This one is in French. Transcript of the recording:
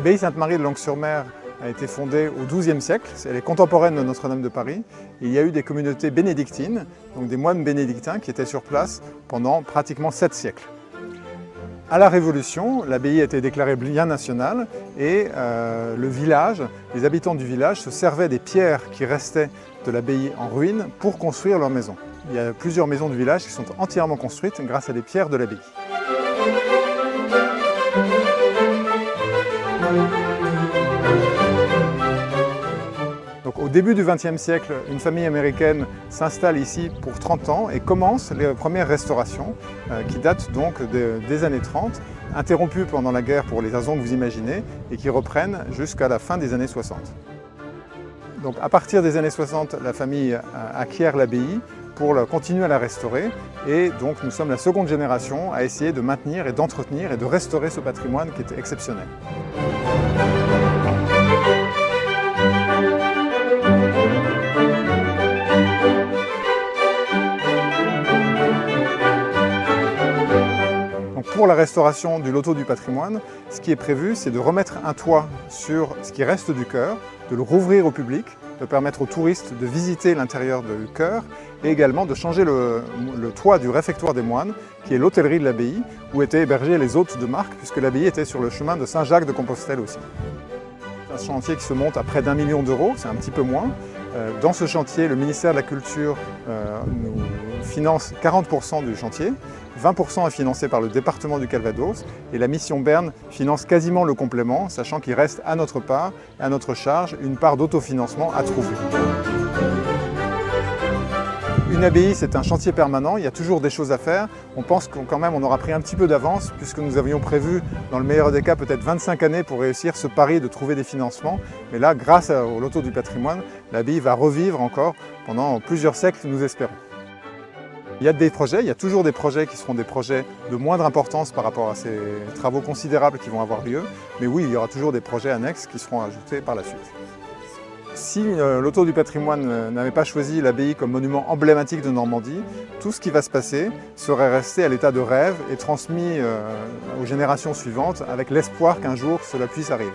L'abbaye Sainte-Marie de Langres-sur-Mer a été fondée au XIIe siècle, elle est contemporaine de Notre-Dame de Paris. Il y a eu des communautés bénédictines, donc des moines bénédictins qui étaient sur place pendant pratiquement 7 siècles. À la Révolution, l'abbaye a été déclarée bien national et le village, les habitants du village se servaient des pierres qui restaient de l'abbaye en ruine pour construire leurs maisons. Il y a plusieurs maisons du village qui sont entièrement construites grâce à des pierres de l'abbaye. Donc, au début du XXe siècle, une famille américaine s'installe ici pour 30 ans et commence les premières restaurations qui datent donc des années 30, interrompues pendant la guerre pour les raisons que vous imaginez et qui reprennent jusqu'à la fin des années 60. Donc, à partir des années 60, la famille acquiert l'abbaye pour continuer à la restaurer et donc nous sommes la seconde génération à essayer de maintenir et d'entretenir et de restaurer ce patrimoine qui est exceptionnel. Pour la restauration du loto du patrimoine, ce qui est prévu, c'est de remettre un toit sur ce qui reste du chœur, de le rouvrir au public, de permettre aux touristes de visiter l'intérieur du chœur et également de changer le toit du réfectoire des moines, qui est l'hôtellerie de l'abbaye, où étaient hébergés les hôtes de marque, puisque l'abbaye était sur le chemin de Saint-Jacques de Compostelle aussi. C'est un chantier qui se monte à près d'1 million d'euros, c'est un petit peu moins. Dans ce chantier, le ministère de la Culture nous finance 40% du chantier, 20% est financé par le département du Calvados et la mission Berne finance quasiment le complément, sachant qu'il reste à notre part et à notre charge une part d'autofinancement à trouver. Une abbaye, c'est un chantier permanent, il y a toujours des choses à faire. On pense quand même on aura pris un petit peu d'avance puisque nous avions prévu, dans le meilleur des cas, peut-être 25 années pour réussir ce pari de trouver des financements. Mais là, grâce au loto du patrimoine, l'abbaye va revivre encore pendant plusieurs siècles, nous espérons. Il y a des projets, il y a toujours des projets qui seront des projets de moindre importance par rapport à ces travaux considérables qui vont avoir lieu. Mais oui, il y aura toujours des projets annexes qui seront ajoutés par la suite. Si l'auto du patrimoine n'avait pas choisi l'abbaye comme monument emblématique de Normandie, tout ce qui va se passer serait resté à l'état de rêve et transmis aux générations suivantes avec l'espoir qu'un jour cela puisse arriver.